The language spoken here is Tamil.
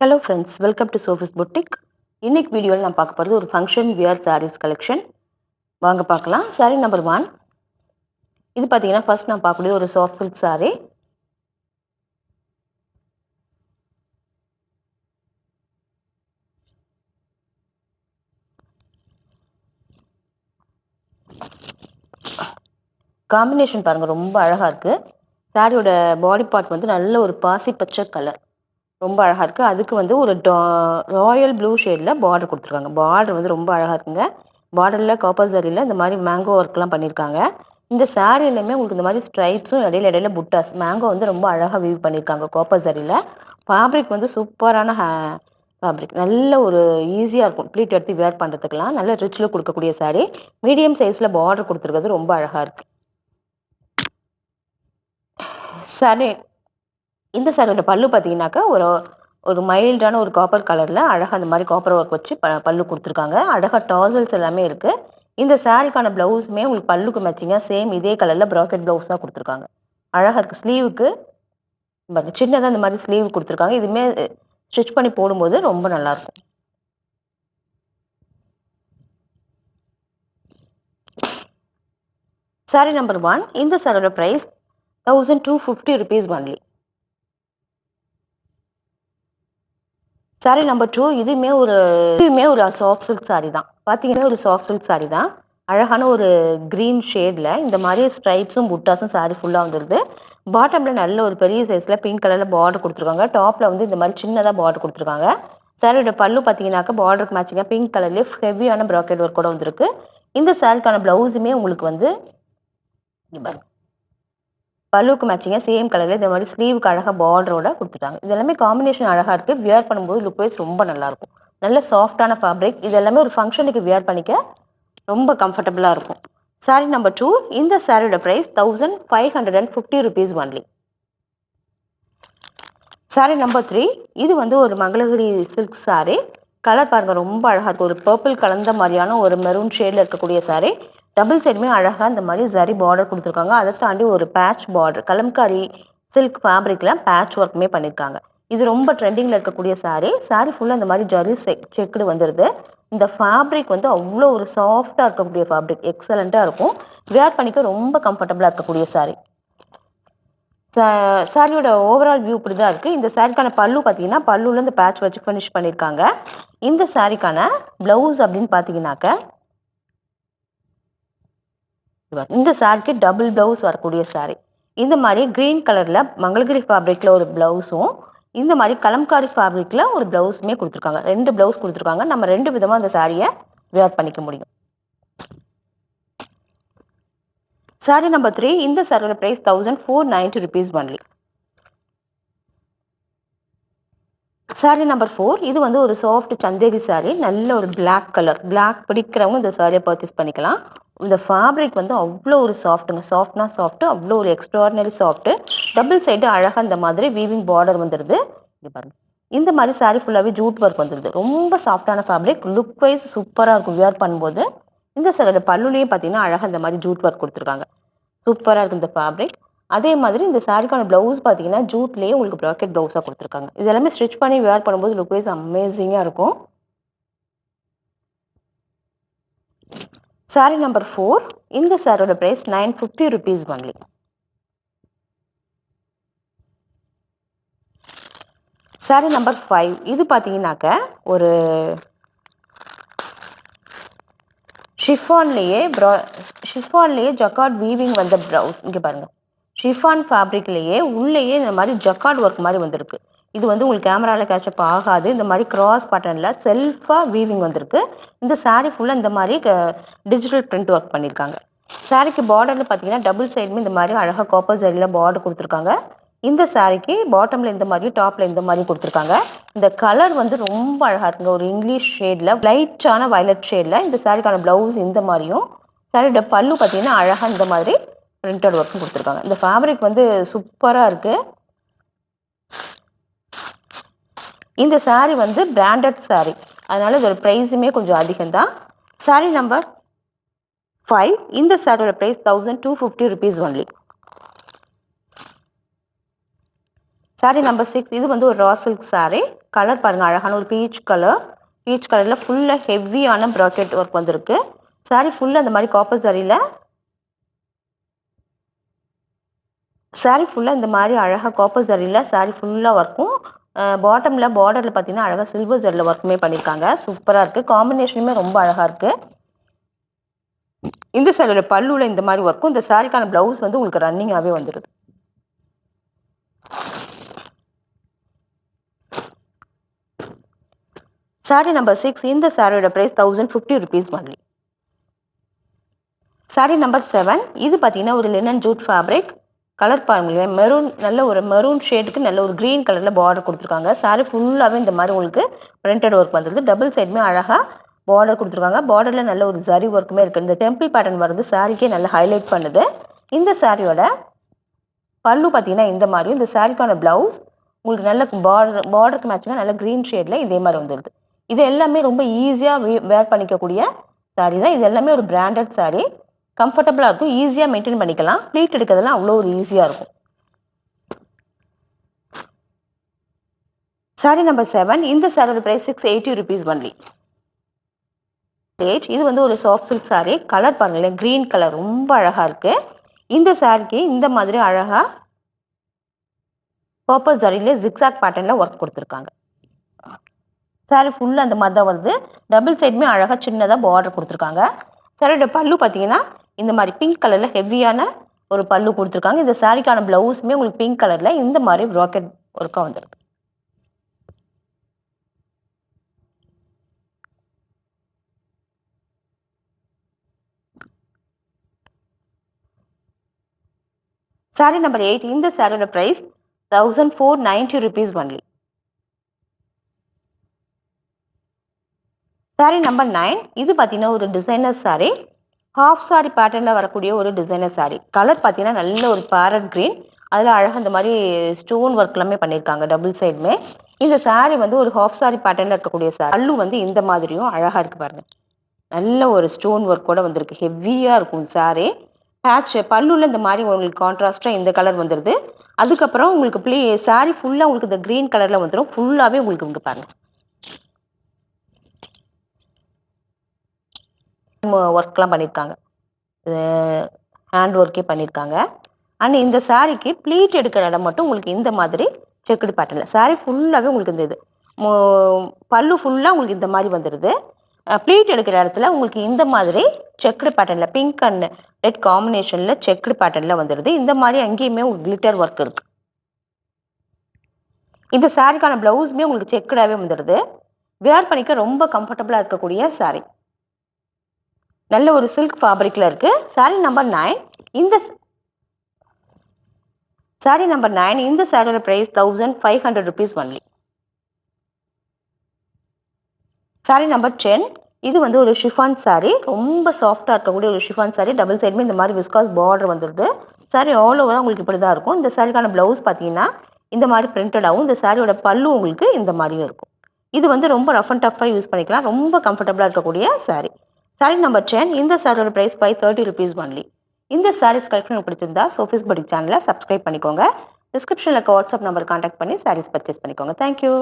Hello friends, welcome to Sophie's boutique. இன்னைக்கு வீடியோவில் நான் பார்க்க போகிறது ஒரு ஃபங்க்ஷன் வியர் சாரீஸ் கலெக்ஷன். வாங்க பார்க்கலாம். சாரீ நம்பர் 1. இது பார்த்தீங்கன்னா ஃபர்ஸ்ட் நான் பார்க்கக்கூடிய ஒரு சாஃப்ட் சில்க் சாரீ. காம்பினேஷன் பாருங்கள், ரொம்ப அழகாக இருக்குது. சாரியோட பாடி பார்ட் வந்து நல்ல ஒரு பாசி பச்சை கலர், ரொம்ப அழகாக இருக்குது. அதுக்கு வந்து ஒரு ராயல் ப்ளூ ஷேடில் பார்டர் கொடுத்துருக்காங்க. பார்டர் வந்து ரொம்ப அழகாக இருக்குங்க. பார்டரில் காப்பர் சாரியில் இந்த மாதிரி மேங்கோ ஒர்க்லாம் பண்ணியிருக்காங்க. இந்த சாரியிலுமே உங்களுக்கு இந்த மாதிரி ஸ்ட்ரைப்ஸும் இடையில இடையில புட்டாஸ் மேங்கோ வந்து ரொம்ப அழகாக வியூ பண்ணியிருக்காங்க காப்பர் சாரியில். ஃபேப்ரிக் வந்து சூப்பரான ஃபேப்ரிக், நல்ல ஒரு ஈஸியாக இருக்கும் ப்ளீட் எடுத்து வேர் பண்ணுறதுக்கெலாம். நல்ல ரிச்சில் கொடுக்கக்கூடிய சாரீ. மீடியம் சைஸில் பார்டர் கொடுத்துருக்கிறது ரொம்ப அழகாக இருக்குது. சாரி, இந்த சாரியோட பல்லு பார்த்தீங்கன்னாக்கா ஒரு ஒரு மைல்டான ஒரு காப்பர் கலரில் அழகாக அந்த மாதிரி காப்பர் ஒர்க் வச்சு பல்லு கொடுத்துருக்காங்க. அழகாக டாசல்ஸ் எல்லாமே இருக்குது. இந்த சாரிக்கான ப்ளவுஸுமே உங்களுக்கு பல்லுக்கு மேட்சிங்காக சேம் இதே கலரில் ப்ராக்கெட் ப்ளவுஸாக கொடுத்துருக்காங்க. அழகாக இருக்குது. ஸ்லீவுக்கு சின்னதாக இந்த மாதிரி ஸ்லீவ் கொடுத்துருக்காங்க. இதுவுமே ஸ்டிச் பண்ணி போடும்போது ரொம்ப நல்லாயிருக்கும். சாரி நம்பர் 1. இந்த சாரியோட price 1250 rupees only. Sari number 2. இதுவுமே ஒரு சாஃப்ட் சில்க் சாரி தான். பார்த்தீங்கன்னா ஒரு சாஃப்ட் சில்க் சாரி தான். அழகான ஒரு க்ரீன் ஷேடில் இந்த மாதிரி ஸ்ட்ரைப்ஸும் புட்டாஸும் சாரி ஃபுல்லாக வந்துடுது. பாட்டமில் நல்ல ஒரு பெரிய சைஸில் பிங்க் கலரில் பார்டர் கொடுத்துருக்காங்க. டாப்பில் வந்து இந்த மாதிரி சின்னதாக பார்டர் கொடுத்துருக்காங்க. சாரியோட பல்லு பார்த்தீங்கன்னாக்கா பார்டருக்கு மேட்சிங்காக பிங்க் கலர்லேயே ஹெவியான ப்ராக்கெட் ஒர்க் கூட வந்துருக்கு. இந்த சாரிக்கான ப்ளவுஸுமே உங்களுக்கு வந்து பல்லுக்கு மேட்சிங்காக சேம் கலரில் இந்த மாதிரி ஸ்லீவுக்கு அழகாக பார்டரோட கொடுத்துட்டாங்க. இது எல்லாமே காம்பினேஷன் அழகாக இருக்குது. வியர் பண்ணும்போது லுக் வைஸ் ரொம்ப நல்லாயிருக்கும். நல்ல சாஃப்டான ஃபேப்ரிக். இது எல்லாமே ஒரு ஃபங்க்ஷனுக்கு வியர் பண்ணிக்க ரொம்ப கம்ஃபர்டபுளாக இருக்கும். சாரி நம்பர் 2. இந்த சாரியோட price 1550 rupees only. Sari number 3. இது வந்து ஒரு மங்களகிரி சில்க் சாரி. கலர் பாருங்கள், ரொம்ப அழகாக இருக்குது. ஒரு பர்பிள் கலந்த மாதிரியான ஒரு மெரூன் ஷேடில் இருக்கக்கூடிய சாரி. டபுள் சைடுமே அழகாக இந்த மாதிரி ஜரி பார்டர் கொடுத்துருக்காங்க. அதை தாண்டி ஒரு பேட்ச் பார்டர், கலம்காரி சில்க் ஃபேப்ரிக்கில் பேட்ச் ஒர்க்குமே பண்ணியிருக்காங்க. இது ரொம்ப ட்ரெண்டிங்கில் இருக்கக்கூடிய சாரி. சாரி ஃபுல்லாக இந்த மாதிரி ஜரி செக்குடு வந்துடுது. இந்த ஃபேப்ரிக் வந்து அவ்வளோ ஒரு சாஃப்டாக இருக்கக்கூடிய ஃபேப்ரிக், எக்ஸலண்ட்டாக இருக்கும். வேர் பண்ணிக்க ரொம்ப கம்ஃபர்டபுளாக இருக்கக்கூடிய சாரி. சாரியோட ஓவரால் வியூ இப்படி தான் இருக்குது. இந்த சாரிக்கான பல்லு பார்த்தீங்கன்னா பல்லுவில் இந்த பேட்ச் வச்சு ஃபினிஷ் பண்ணியிருக்காங்க. இந்த சாரிக்கான ப்ளவுஸ் அப்படின்னு பார்த்தீங்கன்னாக்க இந்த சாரிக்கு டபுள் ப்ளவுஸ் வரக்கூடிய சாரி. இந்த மாதிரி க்ரீன் கலரில் மங்களகிரி ஃபேப்ரிக்கில் ஒரு ப்ளவுஸும், இந்த மாதிரி கலம்காரி ஃபேப்ரிக்கில் ஒரு ப்ளவுஸுமே கொடுத்துருக்காங்க. 2 ப்ளவுஸ் கொடுத்துருக்காங்க. நம்ம 2 விதமாக அந்த சாரியை வேர் பண்ணிக்க முடியும். சாரி நம்பர் 3. இந்த சாரியோட price 1490 rupees only. Sari number 4. இது வந்து ஒரு சாஃப்ட் சந்தேரி சாரி. நல்ல ஒரு பிளாக் கலர். பிளாக் பிடிக்கிறவங்க இந்த சாரியை பர்ச்சேஸ் பண்ணிக்கலாம். இந்த ஃபேப்ரிக் வந்து அவ்வளோ ஒரு சாஃப்ட்டுங்க. சாஃப்ட்னா சாஃப்ட்டு, அவ்வளோ ஒரு எக்ஸ்ட்ராடினரி சாஃப்ட்டு. டபுள் சைடு அழகாக இந்த மாதிரி வீவிங் பார்டர் வந்துடுது. இது பாருங்க, இந்த மாதிரி சாரி ஃபுல்லாகவே ஜூட் ஒர்க் வந்துடுது. ரொம்ப சாஃப்டான ஃபேப்ரிக். லுக் வைஸ் சூப்பராக இருக்கும் வியர் பண்ணும்போது. இந்த சாரியோட பல்லுலேயும் பார்த்தீங்கன்னா அழகாக இந்த மாதிரி ஜூட் ஒர்க் கொடுத்துருக்காங்க. சூப்பராக இருக்குது இந்த ஃபேப்ரிக். அதே மாதிரி இந்த சாரிக்கான ப்ளவுஸ் பார்த்தீங்கன்னா ஜூட்லேயே உங்களுக்கு ப்ராக்கெட் ப்ளவுஸாக கொடுத்துருக்காங்க. இது எல்லாமே ஸ்டிச் பண்ணி வேர் பண்ணும்போது லுக் வைஸ் அமேசிங்காக இருக்கும். சாரி நம்பர் 4. இந்த சாரியோட price 950 rupees only. Sari number 5. இது பார்த்தீங்கன்னாக்க ஒரு ஷிஃபான்லேயே ஜக்கார்ட் வீவிங் வந்த ப்ளவுஸ். இங்கே பாருங்கள், ஷிஃபான் ஃபேப்ரிக்லேயே உள்ளேயே இந்த மாதிரி ஜக்கார்ட் ஒர்க் மாதிரி வந்திருக்கு. இது வந்து உங்களுக்கு கேமராவில் கேட்சப் ஆகாது. இந்த மாதிரி கிராஸ் பேட்டர்னில் செல்ஃபாக வீவிங் வந்திருக்கு. இந்த சாரீ ஃபுல்லாக இந்த மாதிரி டிஜிட்டல் பிரிண்ட் ஒர்க் பண்ணியிருக்காங்க. சாரிக்கு பார்டரில் பார்த்தீங்கன்னா டபுள் சைடுமே இந்த மாதிரி அழகாக காப்பர் சரியில் பார்டர் கொடுத்துருக்காங்க. இந்த சாரிக்கு பாட்டமில் இந்த மாதிரி, டாப்பில் இந்த மாதிரி கொடுத்துருக்காங்க. இந்த கலர் வந்து ரொம்ப அழகாக இருக்குங்க. ஒரு இங்கிலீஷ் ஷேடில், லைட்டான வயலட் ஷேடில். இந்த சாரிக்கான ப்ளவுஸ் இந்த மாதிரியும், சாரியோட பல்லு பார்த்தீங்கன்னா அழகாக இந்த மாதிரி பிரிண்டட் ஒர்க்கும் கொடுத்துருக்காங்க. இந்த ஃபேப்ரிக் வந்து சூப்பராக இருக்குது. இந்த சாரீ வந்து பிராண்டட் சாரீ, அதனால இதோட ப்ரைஸுமே கொஞ்சம் அதிகம்தான். சாரீ நம்பர் 5. இந்த சாரியோட price 1250 rupees only. Sari number 6 இது வந்து ஒரு ரா சில்க் சாரி. கலர் பாருங்க அழகான ஒரு பீச் கலர். பீச் கலர்ல ஃபுல்லா ஹெவியான ப்ராக்கெட் ஒர்க் வந்திருக்கு. சாரி ஃபுல்லா அந்த மாதிரி காப்பர் சாரியில சாரி ஃபுல்லா இந்த மாதிரி அழகா காப்பர் சாரியில சாரி ஃபுல்லா ஒர்க்கும் பாட்டம்ல பார்டர்ல பார்த்தீங்கன்னா அழகா சில்வர் ஜரியில் ஒர்க்குமே பண்ணியிருக்காங்க. சூப்பராக இருக்கு. காம்பினேஷனுமே ரொம்ப அழகா இருக்கு. இந்த சாரியோட பல்லுல இந்த மாதிரி ஒர்க்கும் இந்த சாரிக்கான பிளவுஸ் வந்து உங்களுக்கு ரன்னிங்காகவே வந்துடுது. சாரி நம்பர் 6 இந்த சாரியோட price 1050 rupees only. Sari number 7 இது பார்த்தீங்கன்னா ஒரு லினன் ஜூட் ஃபேப்ரிக். கலர் பாருங்க மெரூன், நல்ல ஒரு மெரூன் ஷேடுக்கு நல்ல ஒரு கிரீன் கலர்ல பார்டர் கொடுத்துருக்காங்க. சாரி ஃபுல்லாகவே இந்த மாதிரி உங்களுக்கு பிரிண்டட் ஒர்க் வந்துருக்கு. டபுள் சைடுமே அழகா பார்டர் கொடுத்துருக்காங்க. பார்டர்ல நல்ல ஒரு ஜரி ஒர்க்குமே இருக்கு. இந்த டெம்பிள் பேட்டர்ன் வருது சாரிக்கே நல்லா ஹைலைட் பண்ணுது. இந்த சாரியோட பல்லு பார்த்தீங்கன்னா இந்த மாதிரி, இந்த சாரிக்கான பிளவுஸ் உங்களுக்கு நல்ல பார்டருக்கு மேட்சிங்காக நல்ல கிரீன் ஷேட்ல இதே மாதிரி வந்துடுது. இது எல்லாமே ரொம்ப ஈஸியாக வேர் பண்ணிக்கக்கூடிய சாரி தான். இது எல்லாமே ஒரு பிராண்டட் சாரி. கம்ஃபர்டபுளாக இருக்கும். ஈஸியாக மெயின்டைன் பண்ணிக்கலாம். ப்ளீட் எடுக்கிறதுலாம் அவ்வளோ ஒரு ஈஸியாக இருக்கும். சாரி நம்பர் 7 இந்த சாரியோட பிரைஸ் 680 rupees only. இது வந்து ஒரு சாஃப்ட் சில்க் சாரி. கலர் பாருங்களேன் கிரீன் கலர் ரொம்ப அழகா இருக்கு. இந்த சாரிக்கு இந்த மாதிரி அழகா பர்பிள் சாரியில ஜிக்ஸாக் பேட்டர்ன்ல ஒர்க் கொடுத்துருக்காங்க. சாரி ஃபுல்லாக அந்த மாதிரி தான் வருது. டபுள் சைடுமே அழகாக சின்னதாக பார்டர் கொடுத்துருக்காங்க. சாரியோட பல்லு பார்த்தீங்கன்னா இந்த மாதிரி பிங்க் கலரில் ஹெவியான ஒரு பல்லு கொடுத்துருக்காங்க. இந்த சாரிக்கான பிளவுஸுமே உங்களுக்கு பிங்க் கலரில் இந்த மாதிரி ராக்கெட் ஒர்க்காக வந்துருக்கு. சாரி நம்பர் 8 இந்த சாரியோட price 1490 rupees only. Sari number 9 இது பார்த்தீங்கன்னா ஒரு டிசைனர் சாரி. ஹாஃப் சாரி பேட்டர்னில் வரக்கூடிய ஒரு டிசைனர் சாரி. கலர் பார்த்தீங்கன்னா நல்ல ஒரு பேரட் கிரீன். அதில் அழகாக இந்த மாதிரி ஸ்டோன் ஒர்க் எல்லாமே பண்ணியிருக்காங்க டபுள் சைடுமே. இந்த சாரி வந்து ஒரு ஹாஃப் சாரி பேட்டர்னில் இருக்கக்கூடிய சாரி. பல்லு வந்து இந்த மாதிரியும் அழகாக இருக்குது பாருங்கள். நல்ல ஒரு ஸ்டோன் ஒர்க் கூட வந்திருக்கு. ஹெவியாக இருக்கும் சாரி. பேட்ச் பல்லுல இந்த மாதிரி உங்களுக்கு கான்ட்ராஸ்டாக இந்த கலர் வந்துடுது. அதுக்கப்புறம் உங்களுக்கு சாரி ஃபுல்லாக உங்களுக்கு இந்த க்ரீன் கலரில் வந்துடும். ஃபுல்லாகவே உங்களுக்கு இங்கே பாருங்கள் ஒர்க்லாம் பண்ணியிருக்காங்க. ஹேண்ட் ஒர்க்கே பண்ணியிருக்காங்க. அண்ட் இந்த சாரிக்கு ப்ளீட் எடுக்கிற இடம் மட்டும் உங்களுக்கு இந்த மாதிரி செக்குடு பேட்டர்னில் சாரி ஃபுல்லாகவே உங்களுக்கு இந்த இது பல்லு ஃபுல்லாக உங்களுக்கு இந்த மாதிரி வந்துடுது. ப்ளீட் எடுக்கிற இடத்துல உங்களுக்கு இந்த மாதிரி செக்குடு பேட்டர்னில் பிங்க் அண்ட் ரெட் காம்பினேஷனில் செக்குடு பேட்டர்னில் வந்துடுது. இந்த மாதிரி அங்கேயுமே உங்களுக்கு கிளிட்டர் ஒர்க் இருக்குது. இந்த சாரிக்கான ப்ளவுஸுமே உங்களுக்கு செக்குடாகவே வந்துடுது. வேர் பண்ணிக்க ரொம்ப கம்ஃபர்டபுளாக இருக்கக்கூடிய சாரி. நல்ல ஒரு சில்க் ஃபேப்ரிக்கில் இருக்குது. சாரி நம்பர் 9 இந்த சாரி நம்பர் 9 இந்த சாரியோட price 1500 rupees only. Sari number 10 இது வந்து ஒரு ஷிஃபான் சாரி. ரொம்ப சாஃப்டாக இருக்கக்கூடிய ஒரு ஷிஃபான் சாரி. டபுள் சைடுமே இந்த மாதிரி விஸ்காஸ் பார்டர் வந்துடுது. சாரி ஆல் ஓவராக உங்களுக்கு இப்படி தான் இருக்கும். இந்த சாரிக்கான ப்ளவுஸ் பார்த்தீங்கன்னா இந்த மாதிரி பிரிண்டடாகவும், இந்த சாரியோட பல்லு உங்களுக்கு இந்த மாதிரியும் இருக்கும். இது வந்து ரொம்ப ரஃப் அண்ட் டஃப்பாக யூஸ் பண்ணிக்கலாம். ரொம்ப கம்ஃபர்டபுளாக இருக்கக்கூடிய சாரி. சாரி நம்பர் 10 இந்த சாரியோட ப்ரைஸ் 530 rupees only. இந்த சாரீஸ் கலெக்ஷன் பிடிச்சிருந்தா சோஃபிஸ் புட்டிக் சேனலை சப்ஸ்கிரைப் பண்ணிக்கோங்க. டிஸ்கிரிப்ஷனில் இருக்க வாட்ஸ்அப் நம்பர் கான்டாக்ட் பண்ணி சாரீஸ் பர்ச்சேஸ் பண்ணிக்கோங்க. தேங்க்யூ.